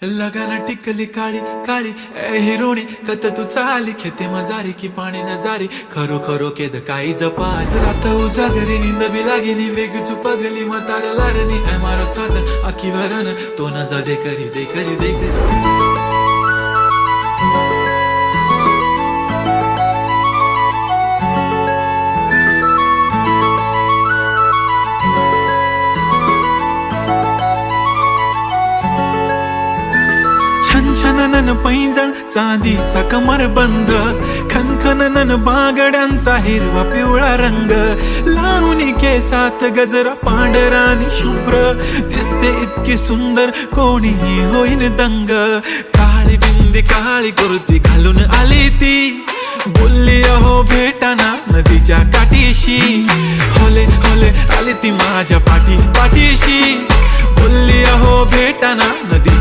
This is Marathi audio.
लगाना टिकली काळी काळी ए हिरोणी कत तू चाली खेते मजारी की पाणी नजारी खरो खरो केद काही जपाल रात उजागरी निंद बी लागेनी वेग चुपगली मतार लारणी ए मारो साजन आखी वरन तो न जा दे करी दे करी दे करी छनछनन पैंजण चांदीचा कमर बंद खनखनन बागड्यांचा हिरवा पिवळा रंग लावणी केसात गजरा पांढरानी शुभ्र दिसते इतकी सुंदर कोणीही होईन दंग काळी बिंदी काळी कुर्ती घालून आली ती बोलली अहो भेटाना नदीच्या काठीशी होले होले आली ती माझ्या पाठीशी बोलली अहो भेटाना नदीच्या